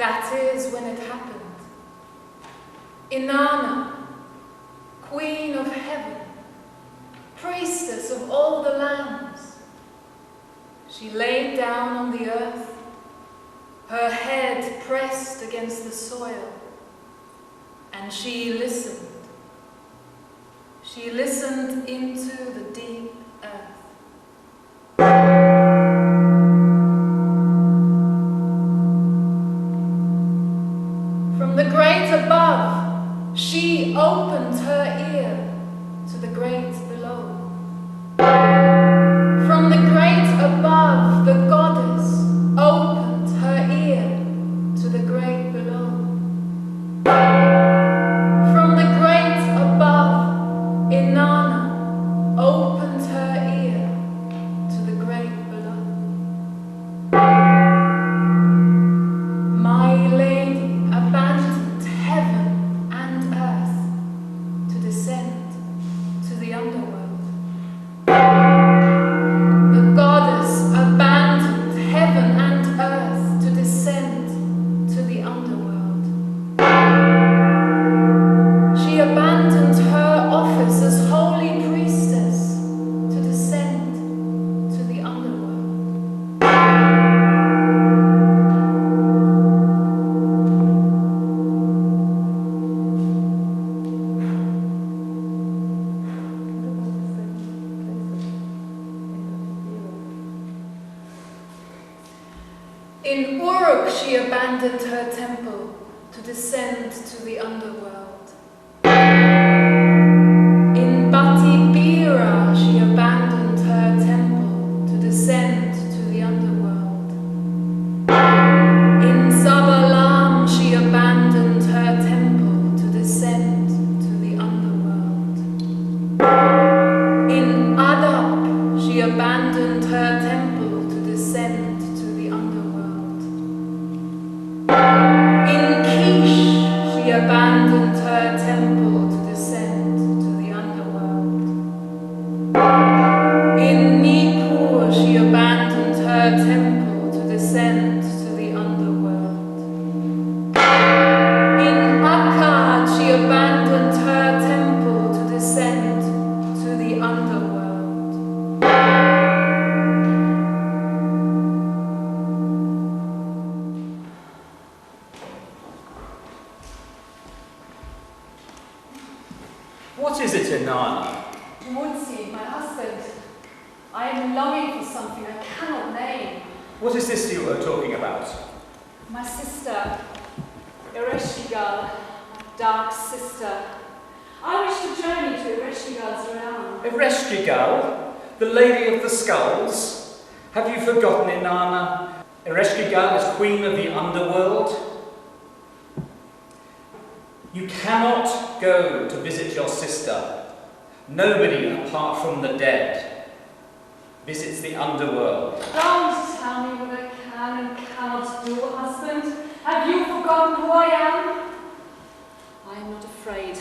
That is when it happened. Inanna, Queen of Heaven, priestess of all the lands, she laid down on the earth, her head pressed against the soil, and she listened. She listened into the deep earth. From the great above, she opened her ear to the great below. From the great above, the goddess opened her ear to the great below. From the great above, Inanna opened her ear to the great below. My lady abandoned heaven and earth to descend to the underworld. The goddess abandoned heaven and earth to descend to the underworld. She abandoned her office as holy priestess to descend to the underworld. In Uruk she abandoned her temple to descend to the underworld. In Batibira she abandoned her temple to descend to the underworld. In Zabalam she abandoned her temple to descend to the underworld. In Adab she abandoned her temple to descend to the underworld. In Kish she abandoned her temple to descend to the underworld. In Nippur she abandoned her temple to descend to the underworld. In Akkad she abandoned her temple to descend to the underworld. What is it, Inanna? Munsi, my husband, I am longing for something I cannot name. What is this you are talking about? My sister, Ereshkigal, my dark sister. I wish to journey to Ereshkigal's realm. Ereshkigal, the Lady of the Skulls? Have you forgotten, Inanna? Ereshkigal is Queen of the Underworld. You cannot go to visit your sister. Nobody apart from the dead visits the underworld. Don't tell me what I can and cannot do, husband. Have you forgotten who I am? I am not afraid.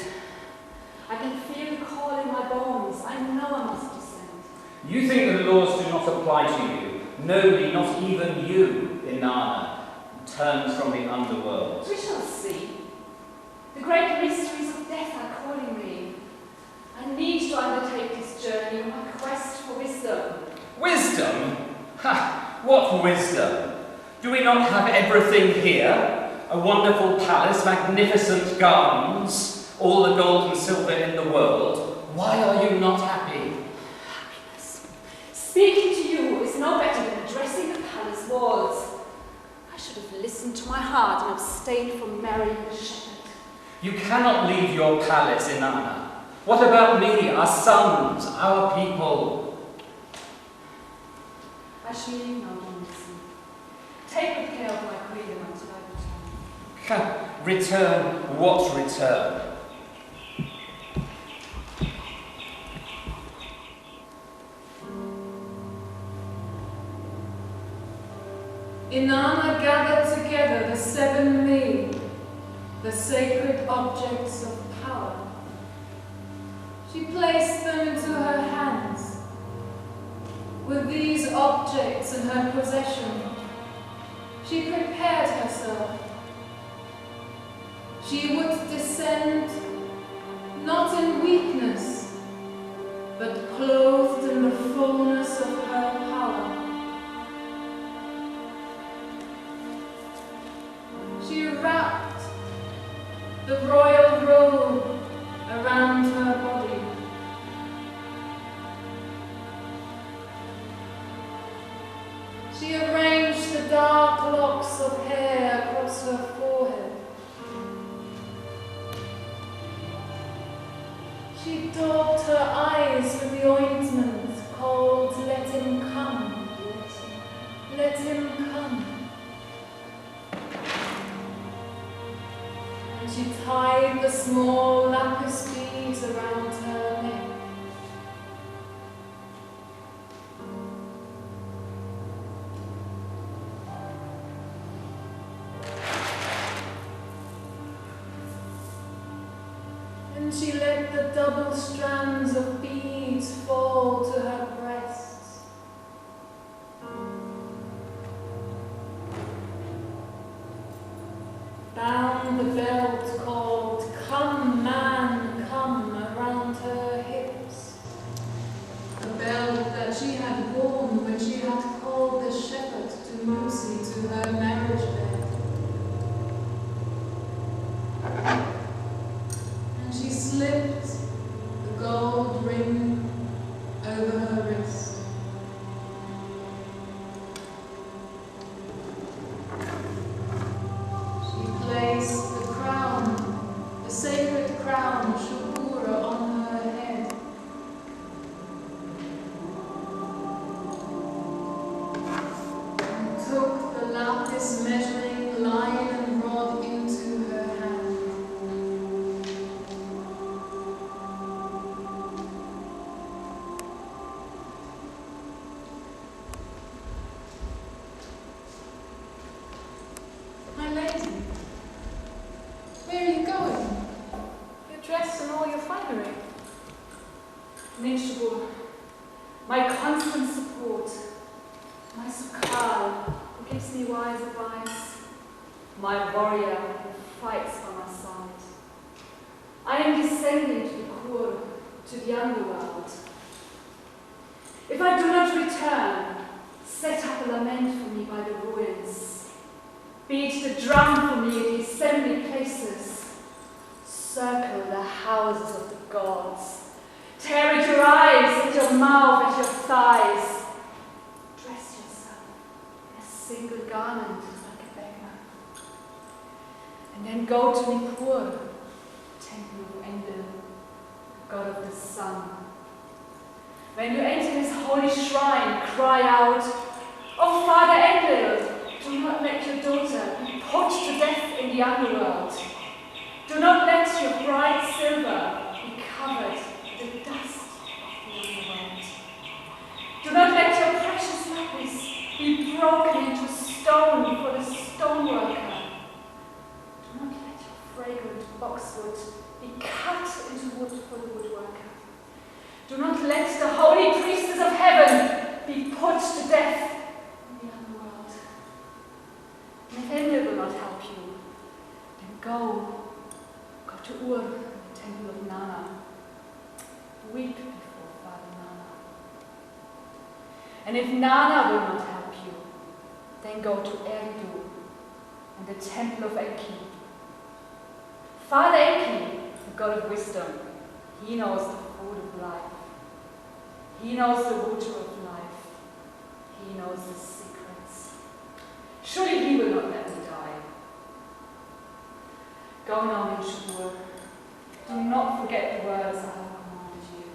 I can feel the call in my bones. I know I must descend. You think the laws do not apply to you. Nobody, not even you, Inanna, turns from the underworld. We shall see. The great mysteries of death are calling me. I need to undertake this journey on my quest for wisdom. Wisdom? Ha! What wisdom? Do we not have everything here? A wonderful palace, magnificent gardens, all the gold and silver in the world. Why are you not happy? Happiness. Speaking to you is no better than addressing the palace walls. I should have listened to my heart and abstained from marrying the shepherd. You cannot leave your palace, Inanna. What about me, our sons, our people? I shall leave now, Johnson. Take good care of my queen until I return. Return? What return? Inanna gathered together the 7 me, the sacred objects of power. She placed them into her hands. With these objects in her possession, she prepared herself She would descend not in weakness, but clothed in the fullness of her power. She wrapped the royal robe around her body. She arranged the dark locks of hair across her forehead. She daubed her eyes with the ointment called Let Him Come. Let Him Come. And she tied the small lapis beads around her neck. And she let the double strands of beads fall to her breasts. Bound the belt called Come Man Come around her hips. A belt that she had worn when she had called the shepherd to Lucy to her marriage bed. She slipped the gold ring over her wrist. She placed the crown, the sacred crown, Shukura, on her head. And took the lapis measuring line and rod into her hand. My constant support, my Sukal, who gives me wise advice, my warrior who fights by my side. I am descending to the Kur, to the underworld. If I do not return, set up a lament for me by the ruins. Beat the drum for me at the assembly places. Circle the houses of the gods. Tear at your eyes, at your mouth, at your thighs. Dress yourself in a single garment like a beggar. And then go to Nippur, temple of Enlil, god of the sun. When you enter his holy shrine, cry out, "Oh, Father Enlil, do not let your daughter be put to death in the underworld. Do not let your bright silver be covered with the dust of the underworld. Do not let your precious lapis be broken into stone for the stoneworker. Do not let your fragrant boxwood be cut into wood for the woodworker. Do not let the holy priestess of heaven be put to death in the underworld. And if Enlil will not help you, then go to Ur, the temple of Inanna. Weep before Father Nana. And if Nana will not help you, then go to Eridu and the temple of Enki. Father Enki, the god of wisdom, he knows the food of life. He knows the water of life. He knows the secrets. Surely he will not let me die. Go now, Minshapur. Do not forget the words I have commanded you.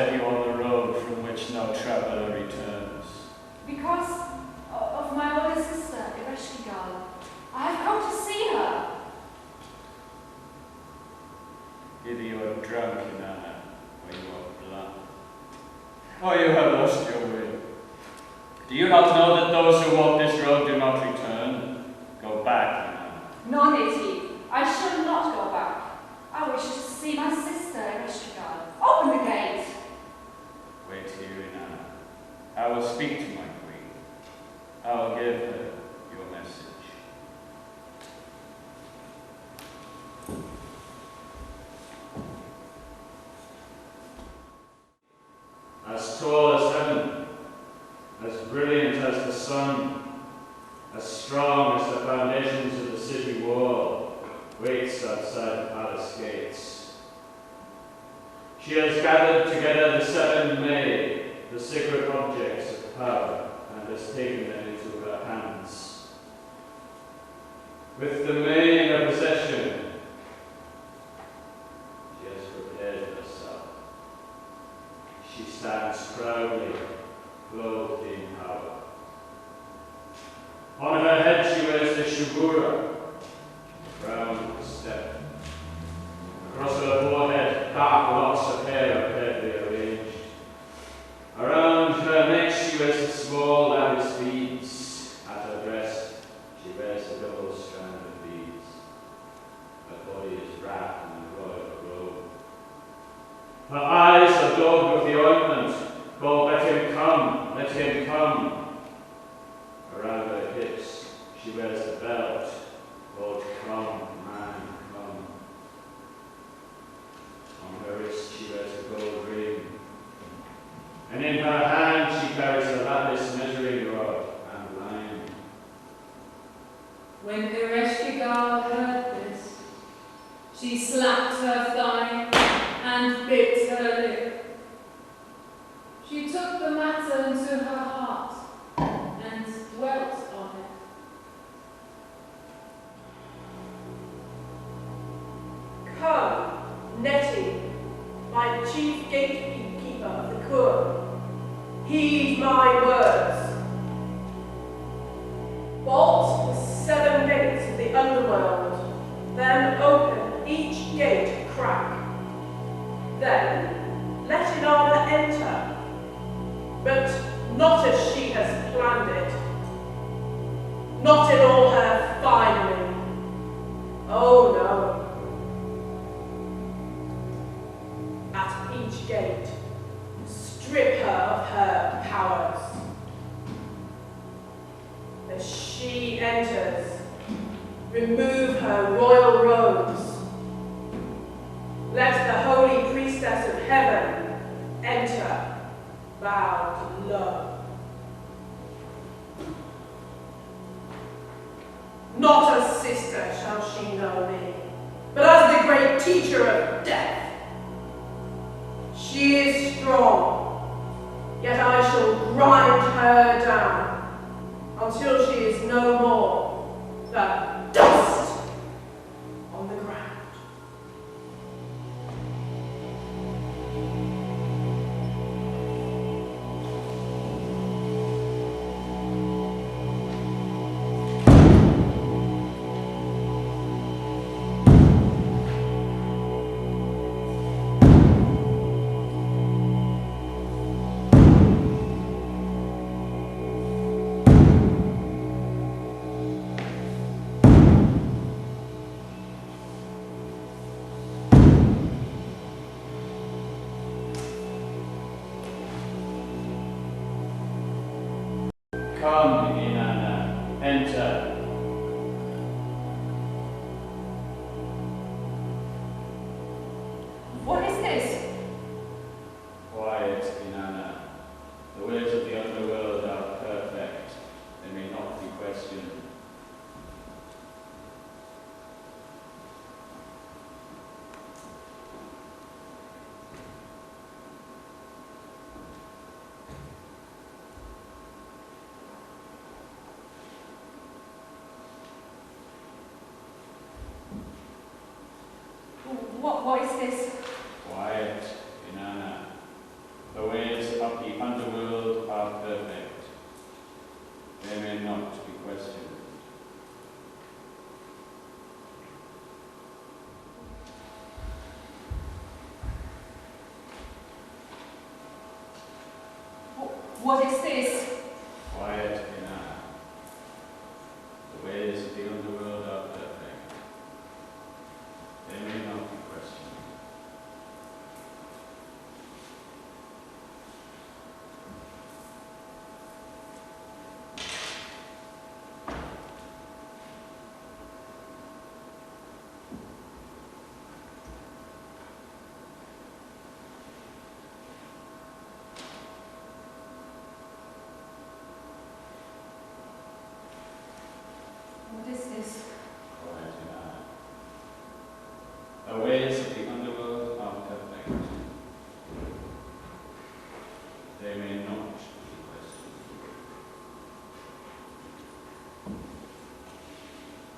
set you on the road from which no traveller returns? Because of my older sister, Ereshkigal. I have come to see her. Either you are drunk, Inanna, or you are blind. Or you have lost your way. Do you not know that those who walk this road do not return? Go back, Inanna. No, Niti, I shall not go back. I wish to see my sister, Ereshkigal. Open the gate. Wait here, Inanna. I will speak to my queen. I will give her your message. As tall as heaven, as brilliant as the sun, as strong as the foundations of the city wall, waits outside the palace gates. She has gathered together the 7 May, the sacred objects of power, and has taken them into her hands. With the May in her possession, she has prepared herself. She stands proudly, clothed in power. On her head she wears the shugura, crown with a step. Across her forehead, dark locks of hair are carefully arranged. Around her neck she wears the small lattice beads. At her breast she wears a double strand of beads. Her body is wrapped in a royal robe. Her eyes are daubed with the ointment called "Let him come, let him come." Around her hips she wears a belt called "Come, man, come." On her wrist she wears a gold ring, and in her hand she carries a lattice measuring rod and line. When Ereshkigal heard this, she slapped her thigh and bit her lip. She took the matter into her heart and dwelt on it. Come, Nettie, my chief gatekeeper of the Kur, heed my words. Bolt the 7 gates of the underworld, then open each gate a crack. Then let Inanna enter, but not as she has planned it, not in all her finery. Oh no. At each gate, strip her of her powers. As she enters, remove her royal robes. Let the holy priestess of heaven enter, bowed low. Not as sister shall she know me, but as the great teacher of death. She is strong, yet I shall grind her down until she is no more than dust on the ground. Come, Inanna, enter. What is this? Quiet, Inanna. The ways of the underworld are perfect. They may not be questioned. What is this? Quiet, Inanna. What is this? Quiet, Inanna. The ways of the underworld are perfect. They may not be questioned. What is this? Quiet, Inanna. The ways of the underworld are perfect. They may not be questioned.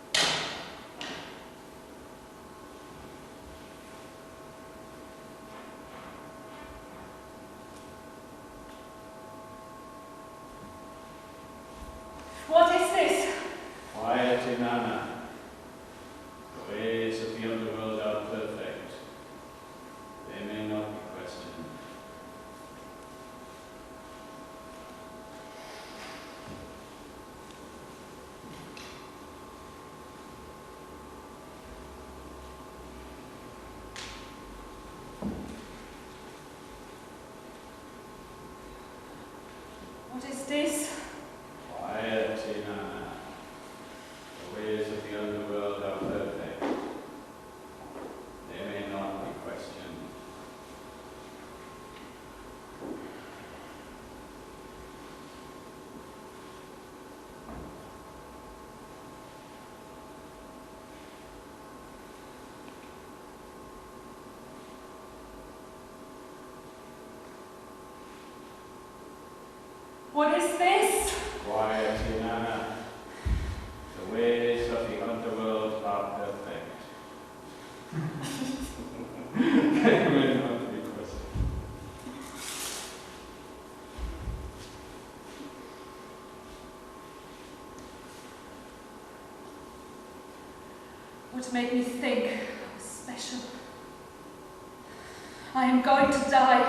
What is this? Quiet, Inanna. The ways of the underworld are perfect. They may not be questioned. What is this? Quiet, Inanna. The ways of the underworld are perfect. They may not be questioned. What is this? Quiet, Inanna. The ways of the underworld are perfect. They may not be questioned. What made me think I was special? I am going to die,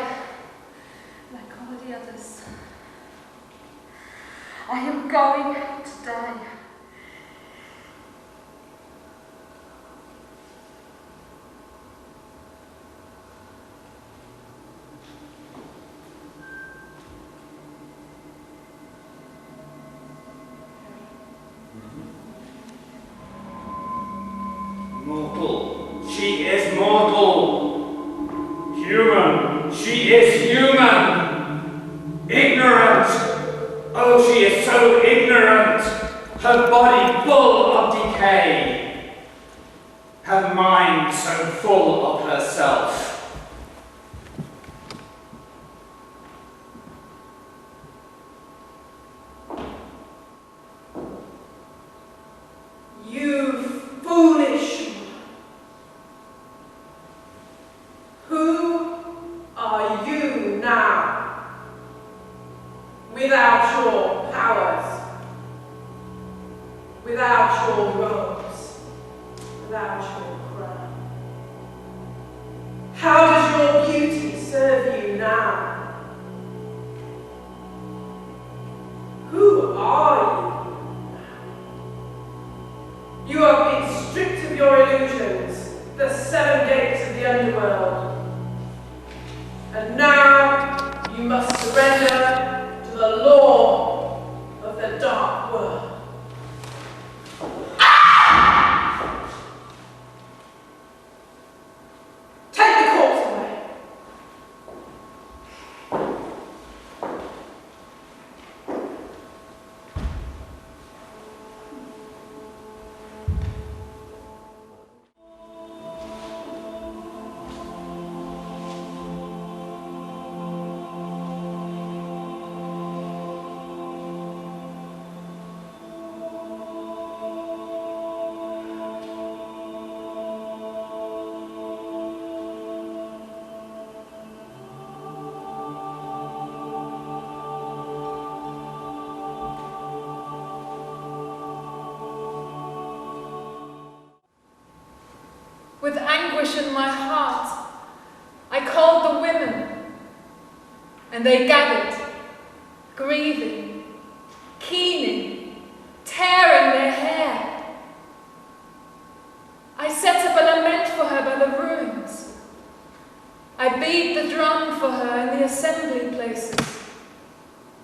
like all the others. I am going to die. Mortal. She is mortal. Human. She is human. Ignorant. Oh, she is so ignorant. Her body full of decay. Her mind so full of herself. You foolish one. Who are you now? Without your powers, without your robes, without your crown. How does your beauty serve you now? Who are you? You have been stripped of your illusions, the 7 gates of the underworld. And now you must surrender to the law of the dark world. Take the corpse away. With anguish in my heart, I called the women, and they gathered, grieving, keening, tearing their hair. I set up a lament for her by the ruins. I beat the drum for her in the assembly places.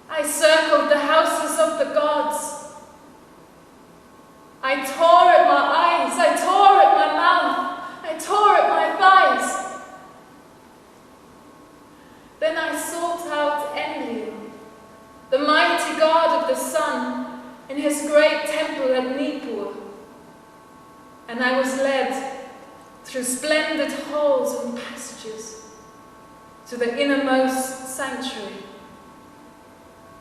I circled the houses of the gods. I tore at my eyes, I tore at my mouth, I tore at my thighs. Then I sought out Enlil, the mighty god of the sun, in his great temple at Nippur. And I was led through splendid halls and passages to the innermost sanctuary.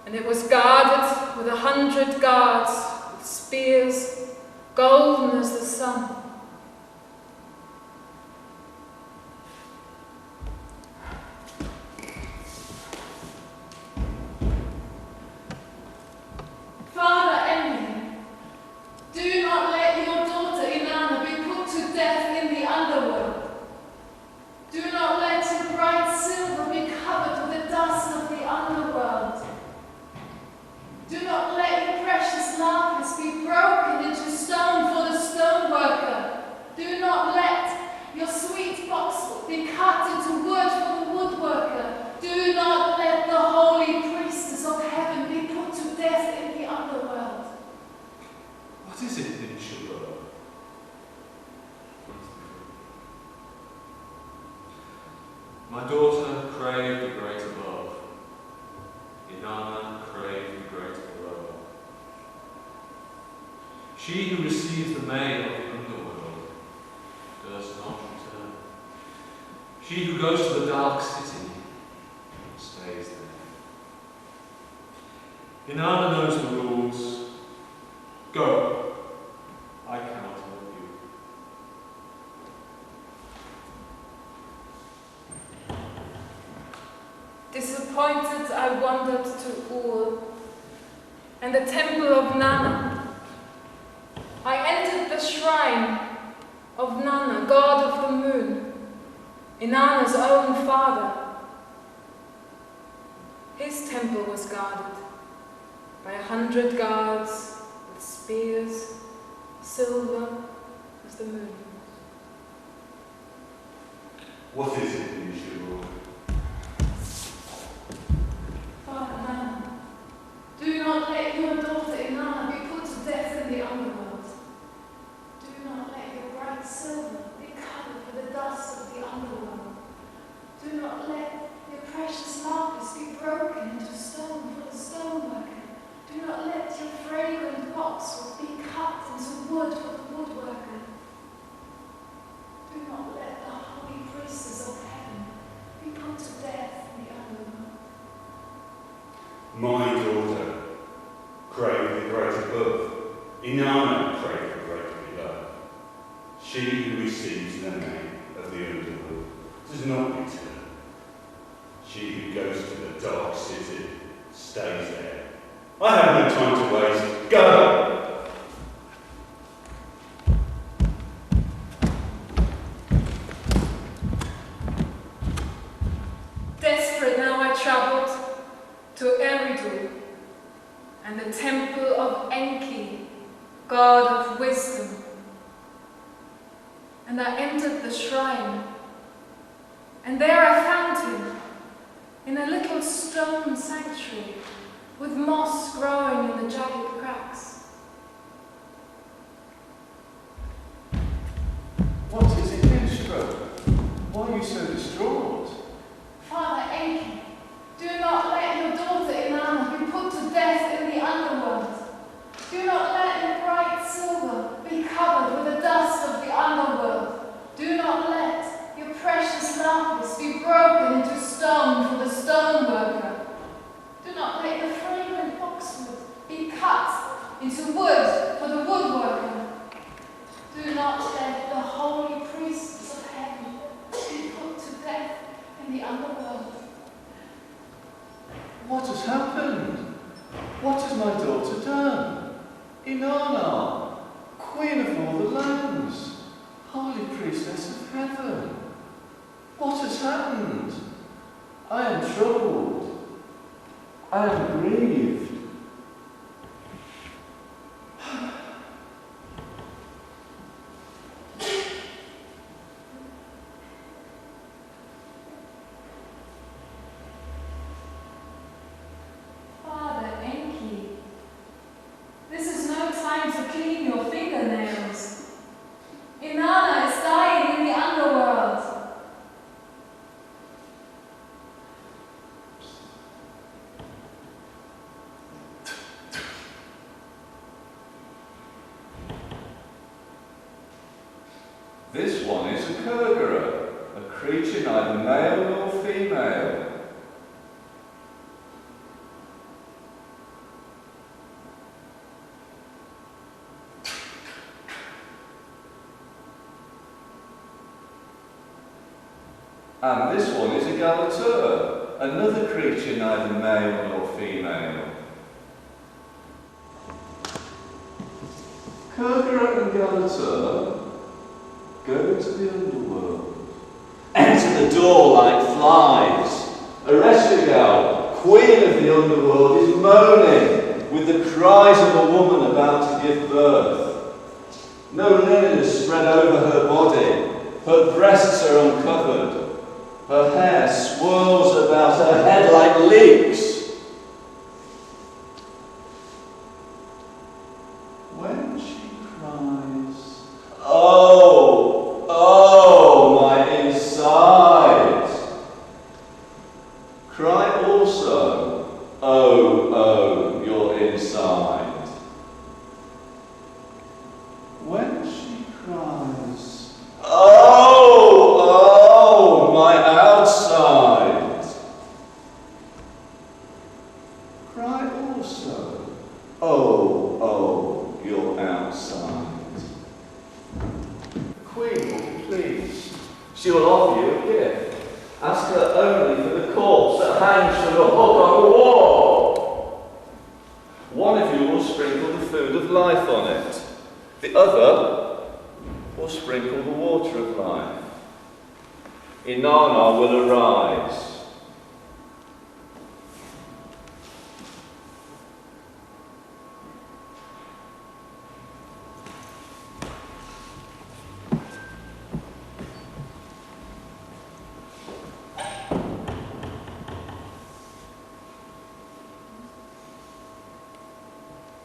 And it was guarded with 100 guards with spears, golden as the sun. Father Emily, do not let your daughter Inanna be put to death in the underworld. Do not let your bright silver be covered with the dust of the underworld. Do not let your precious lapis be broken into stone for the stoneworker. Do not let your sweet boxwood be cut into wood for the woodworker. Do not let the holy priestess of heaven be put to death in the underworld. What is it, Inshuro? My daughter craved the great above. Inanna craved the great below. She who receives the maid of the underworld does not return. She who goes to the dark city stays there. Inanna knows the rules. Go. I cannot help you. Disappointed, I wandered to Ur and the temple of Nanna. I entered the shrine of Nanna, god of the moon, Inanna's own father. His temple was guarded by 100 guards with spears, silver as the moon. What is it, Inshuro? Father Nanna, do not let your daughter Inanna be put to death in the underworld. Do not let your bright silver be covered with the dust of the underworld. Do not let your precious lapis be broken into stone for the stoneworker. Do not let your fragrant boxwood be cut into wood for the woodworker. Do not let the holy priestess of heaven be put to death in the underworld. My daughter craved the great above. Inanna craved the great below. She who receives the name of the underworld does not return. She who goes to the dark city stays there. I have no time to waste. Go! Desperate now I travelled to Eridu and the temple of Enki, god of wisdom. And I entered the shrine, and there I found him in a little stone sanctuary with moss growing in the jagged cracks. What is it, Inshuro? Why are you so distraught? Father Enki, do not let your daughter Inanna be put to death in the underworld. Do not let your bright silver be covered with the dust of the underworld. Do not let your precious lapis be broken into stone for the stoneworker. Do not let the fragrant boxwood be cut into wood for the woodworker. Do not let the holy priestess of heaven be put to death in the underworld. What has happened? What has my daughter done? Inanna, queen of all the lands, holy priestess of heaven. What has happened? I am troubled. and grieved. Father Enki, this is no time to clean your fingernails. Inanna is dying in the underworld. This one is a Kurgara, a creature neither male nor female. And this one is a Galatur, another creature neither male nor female. Kurgara and Galatur go to the underworld. Enter the door like flies. Ereshkigal, queen of the underworld, is moaning with the cries of a woman about to give birth. No linen is spread over her body. Her breasts are uncovered. Her hair swirls about her head like leaves. When she cries, "Oh, oh, my insides!" Cry also, "Oh, oh, your inside." When she cries, "Oh, oh, my outside!" Cry also, "Oh, oh, your outside." The Queen will be pleased. She will offer you a gift. Ask her only for the corpse that hangs from the hook on the wall. One of you will sprinkle the food of life on it. The other will sprinkle the water of life. Inanna will arise.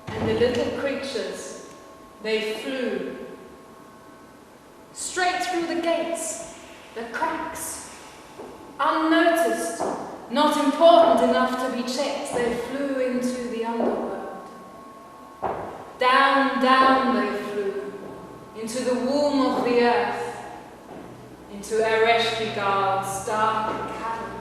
And the little creatures, they flew straight through the gates, the cracks, unnoticed, not important enough to be checked. They flew into the underworld. Down, down they flew, into the womb of the earth, into Ereshkigal's dark cavern.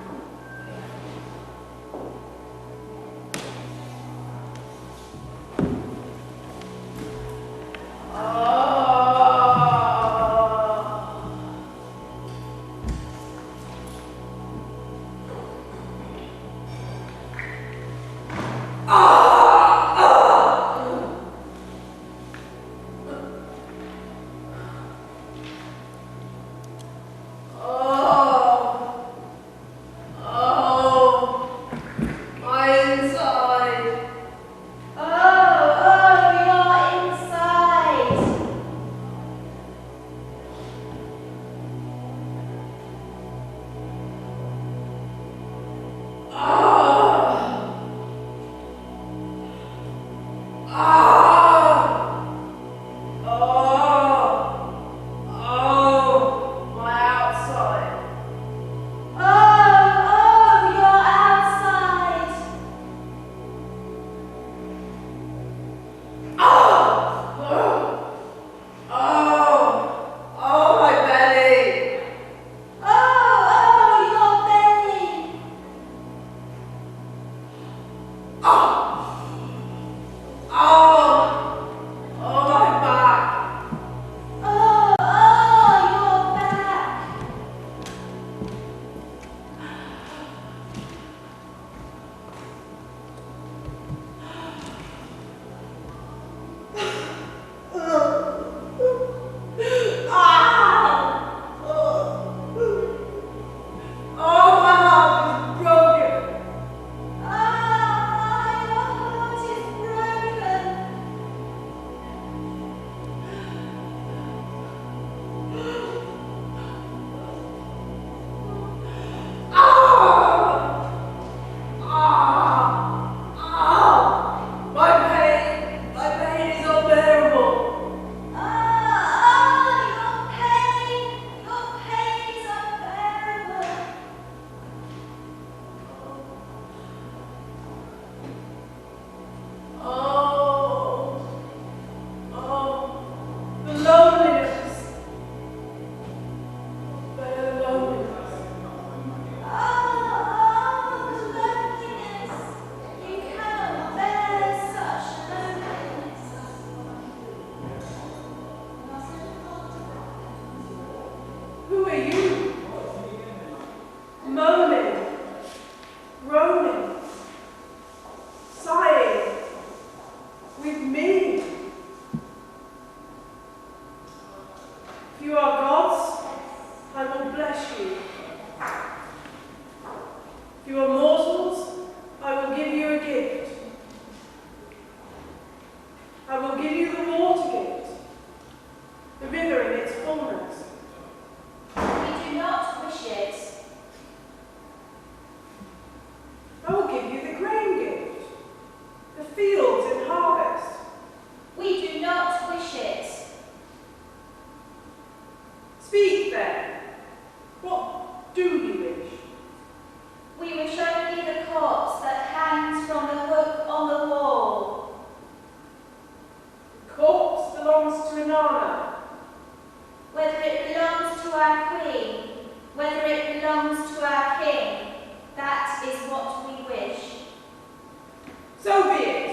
So be it.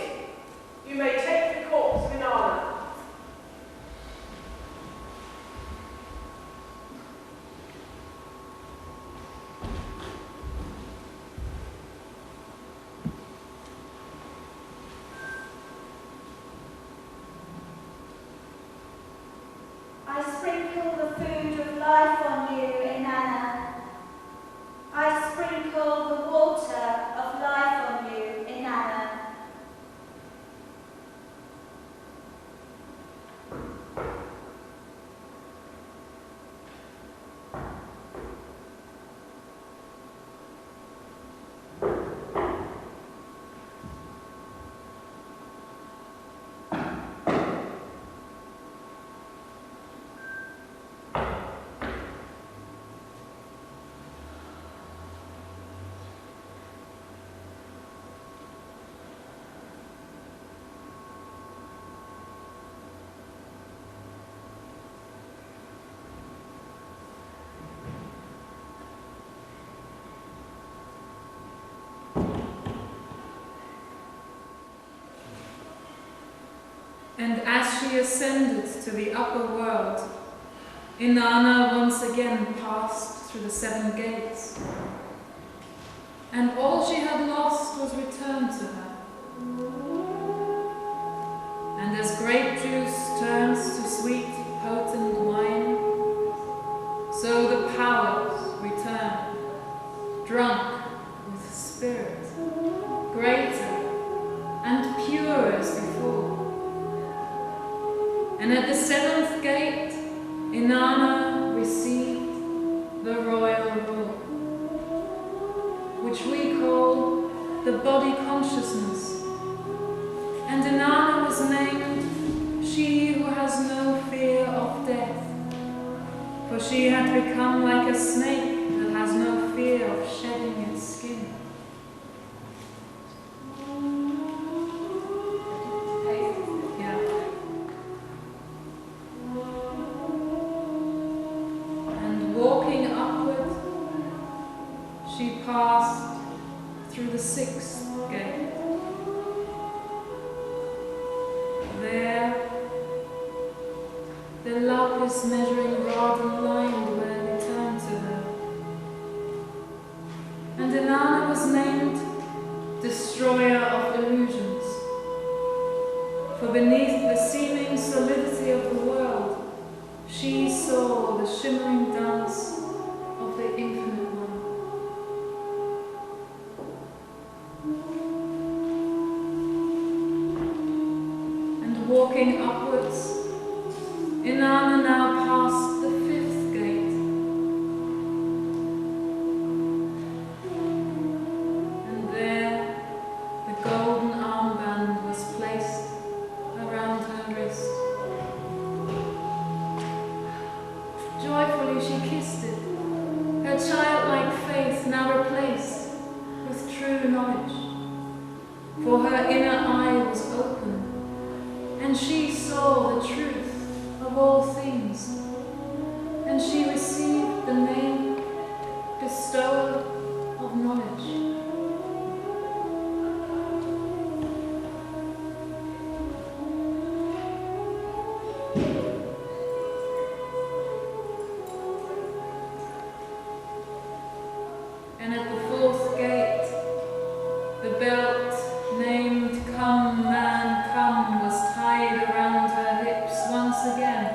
You may take the corpse of Inanna. I sprinkle the food of life on you, Inanna. I sprinkle the water of life on you, Inanna. And as she ascended to the upper world, Inanna once again passed through the 7 gates, and all she had lost was returned to her. And as grape juice turns to sweet, potent wine, so the powers return, drunk with spirit, greater and pure as before. And at the 7th gate, Inanna received the royal rule, which we call the body consciousness. And Inanna was named she who has no fear of death, for she had become like a snake that has no fear of shedding its skin. Passed through the 6th gate. There, the lapis measuring rod and line were returned to her. And Inanna was named Destroyer of Illusions, for beneath the seeming solidity of the world, she saw the shimmering dance of the Infinite One. Walking upwards, Inanna now passed the 5th gate, and there the golden armband was placed around her wrist. Joyfully she kissed it, her childlike faith now replaced with true knowledge, for her inner eye was open, and she saw the truth of all things, and she received the name Bestower of Knowledge. And at the 4th gate, the belt named Come Man Come was tied around her hips once again.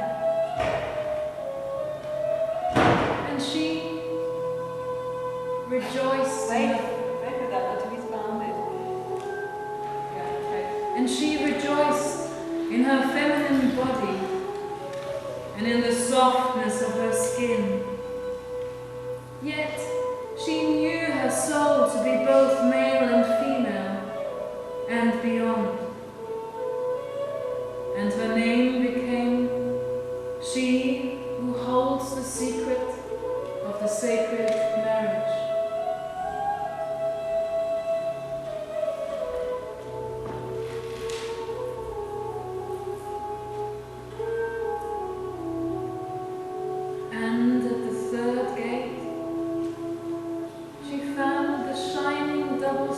And she rejoiced in her feminine body and in the softness of her skin. Yet she knew her soul to be both male and female and beyond. And her name became She Who Holds the Secret of the Sacred Marriage. And at the 3rd gate, she found the shining double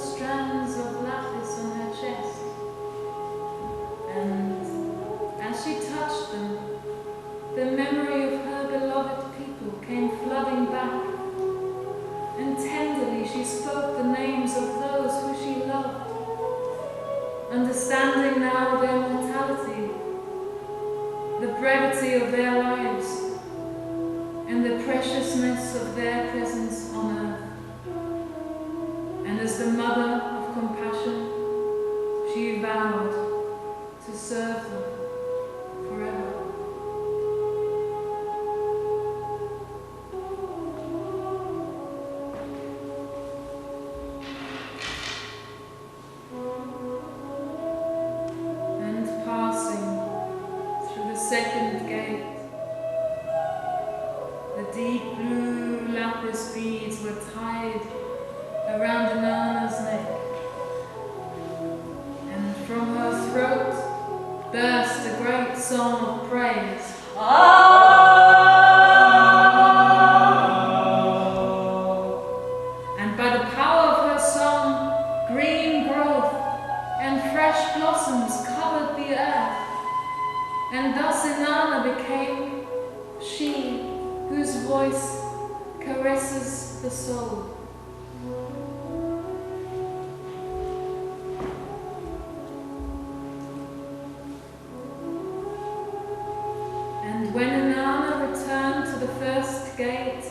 understanding now their mortality, the brevity of their lives, and the preciousness of their presence on earth. And as the mother of compassion, she vowed to serve them forever. And passing through the second gate, the deep blue lapis beads were tied around Inanna's neck, and from her throat burst a great song of praise. And by the power of her song, green growth and fresh blossoms covered the earth, and thus Inanna became she whose voice caresses the soul. And when Inanna returned to the first gate,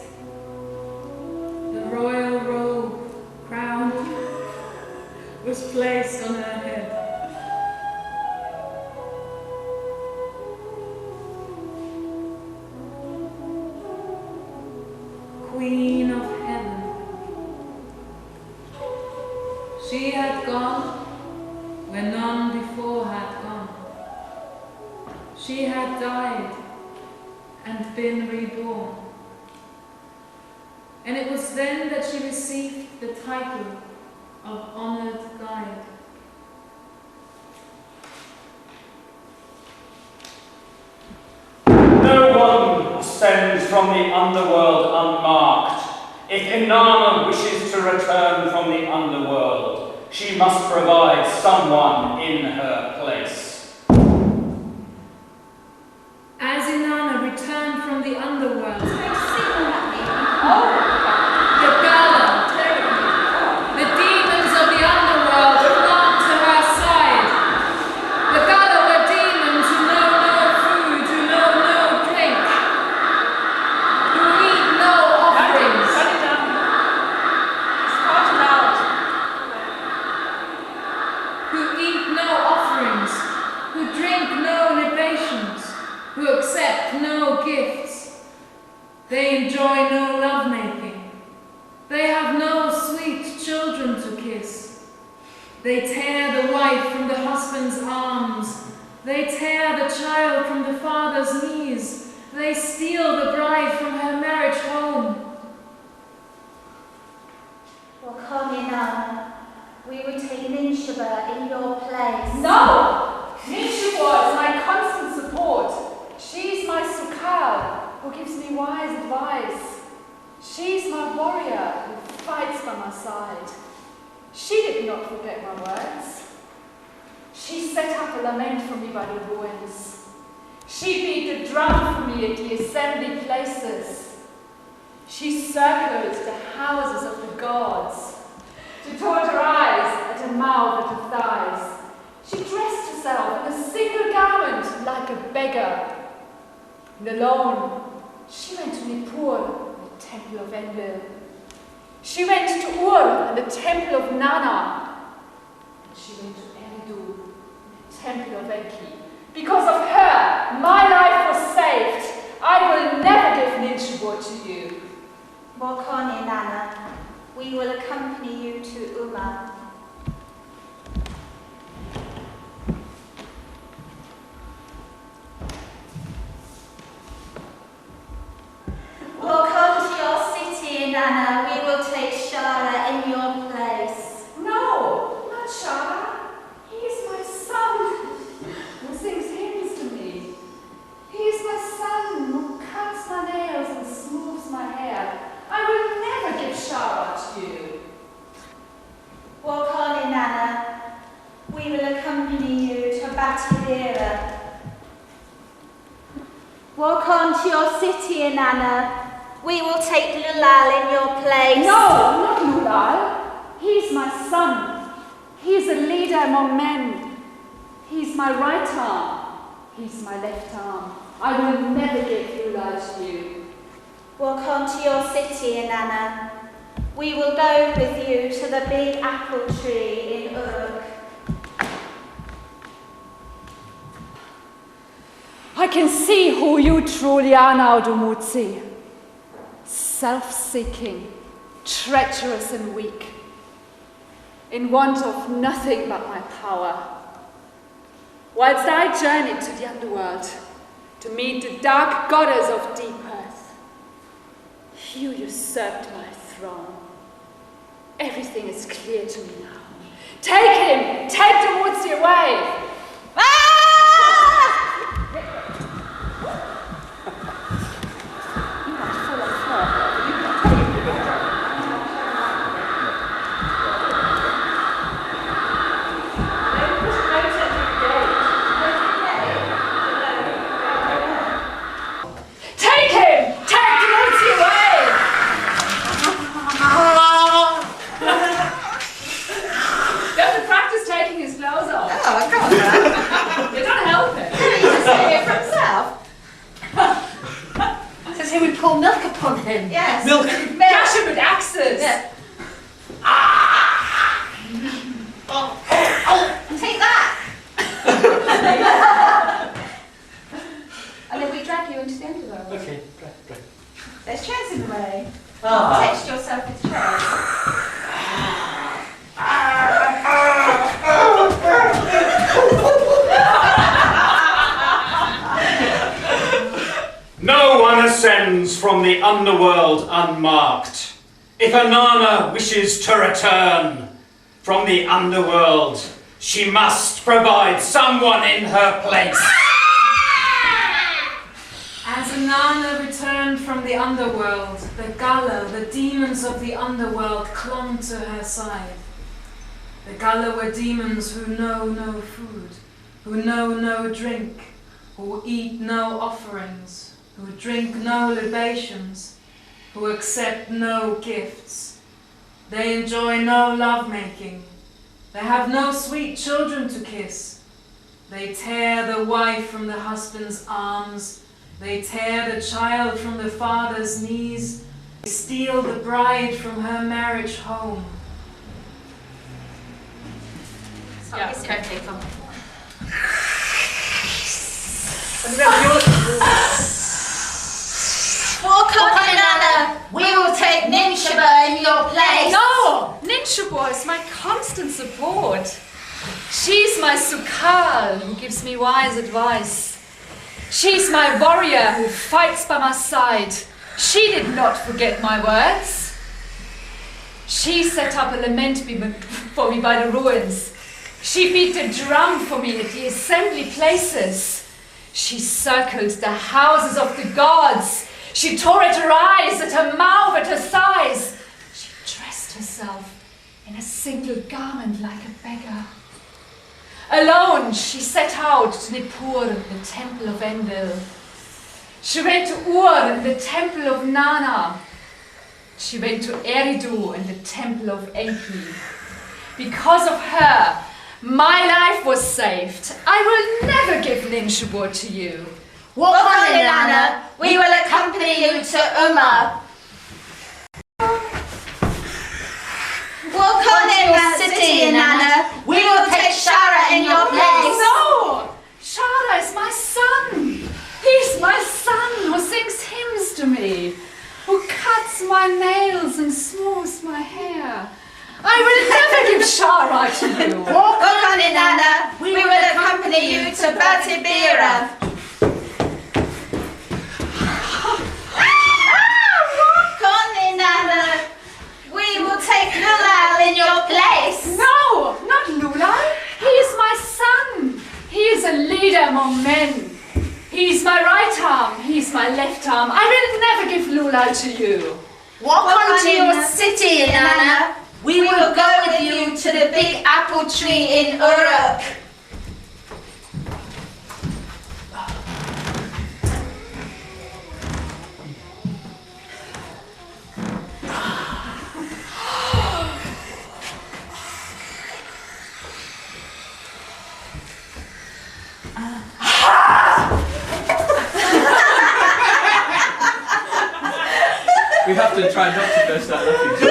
the royal robe crown was placed on her head. Queen of heaven. She had gone where none before had gone. She had died and been reborn. And it was then that she received the title of Honored Guide. No one ascends from the underworld unmarked. If Inanna wishes to return from the underworld, she must provide someone in her place. As Inanna returned from the underworld, I've seen that name. the Gala, the demons of the underworld flocked to her side. The Gala were demons who know no food, who know no drink, who eat no offerings, Shut it down. Start it out. who eat no offerings, who drink no libations, who accept no gifts. They enjoy no lovemaking. They have no sweet children to kiss. They tear the wife from the husband's arms. They tear the child from the father's knees. They steal the bride from her marriage home. Well, come Inanna, we would take Ninshaba in your place. No! Ninshaba is my constant support. She's my sukal, who gives me wise advice. She's my warrior, who fights by my side. She did not forget my words. She set up a lament for me by the ruins. She beat the drum for me at the assembly places. She circles the houses of the gods, to taunt her eyes at her mouth at her thighs. She dressed herself in a single garment like a beggar. And alone, she went to Nippur, the temple of Enlil. She went to Ur, and the temple of Nana. And she went to Eridu, the temple of Enki. Because of her, my life was saved. I will never give Ninshaba to you. Walk on, Inanna. We will accompany you to Uma. Walk on to your city, Inanna. We will take Shara in your place. No, not Shara. He is my son, who sings hymns to me. He is my son, who cuts my nails and smooths my hair. I will never give Shara to you. Walk on, Inanna. We will accompany you to Batavira. Walk on to your city, Inanna. We will take Lulal in your place. No, not Lulal. He is my son. He is a leader among men. He's my right arm. He's my left arm. I will never give Lula to you. Walk on to your city, Inanna. We will go with you to the big apple tree in Uruk. I can see who you truly are now, Dumuzi. Self-seeking, treacherous and weak, in want of nothing but my power. Whilst I journeyed to the underworld to meet the dark goddess of deep earth, you usurped my throne. Everything is clear to me now. Take him! Take Dumuzi away! Yes. Milk. Cash him with axes. Yeah. Take that. And then we drag you into the underworld. Okay, great. There's chairs in the way. Text yourself with chairs. No one ascends from the underworld unmarked. If Inanna wishes to return from the underworld, she must provide someone in her place. As Inanna returned from the underworld, the Gala, the demons of the underworld, clung to her side. The Gala were demons who know no food, who know no drink, who eat no offerings, who drink no libations, who accept no gifts. They enjoy no lovemaking. They have no sweet children to kiss. They tear the wife from the husband's arms. They tear the child from the father's knees. They steal the bride from her marriage home. Yeah, okay, come. Walk on, Inanna. We will take Ninshaba in your place. No! Ninshaba is my constant support. She's my Sukal who gives me wise advice. She's my warrior who fights by my side. She did not forget my words. She set up a lament for me by the ruins. She beat the drum for me at the assembly places. She circled the houses of the gods. She tore at her eyes, at her mouth, at her thighs. She dressed herself in a single garment like a beggar. Alone, she set out to Nippur, the temple of Enlil. She went to Ur, the temple of Nana. She went to Eridu, and the temple of Enki. Because of her, my life was saved. I will never give Ninshaba to you. Walk on, Inanna. We will accompany you to Umma. Walk on in your city, Inanna. We will take Shara in your place. No! Shara is my son. He's my son who sings hymns to me, who cuts my nails and smooths my hair. I will never give Shara to you. Walk on, Inanna. We will accompany you to Batibira. Walk on, Inanna. We will take Lulal in your place. No, not Lula. He is my son. He is a leader among men. He's my right arm. He's my left arm. I will never give Lula to you. Walk on to your city, Inanna. We will go with you to the big apple tree in Uruk. We have to try not to burst out laughing.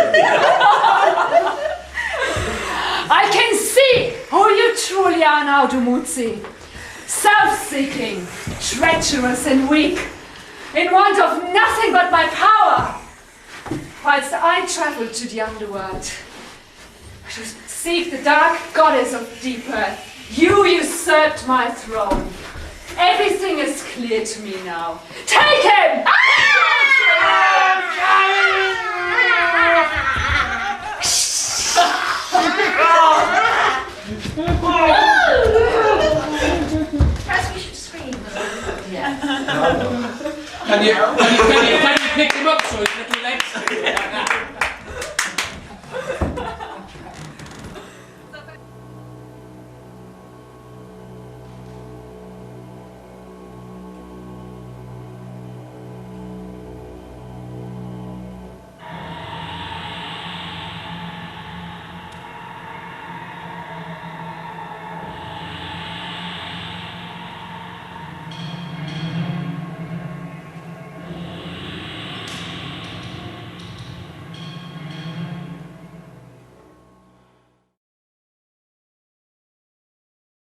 I can see who you truly are now, Dumuzi. Self-seeking, treacherous and weak, in want of nothing but my power. Whilst I travelled to the underworld, to seek the dark goddess of deep earth, you usurped my throne. Everything is clear to me now. Take him! Perhaps we should scream. Can you pick him up so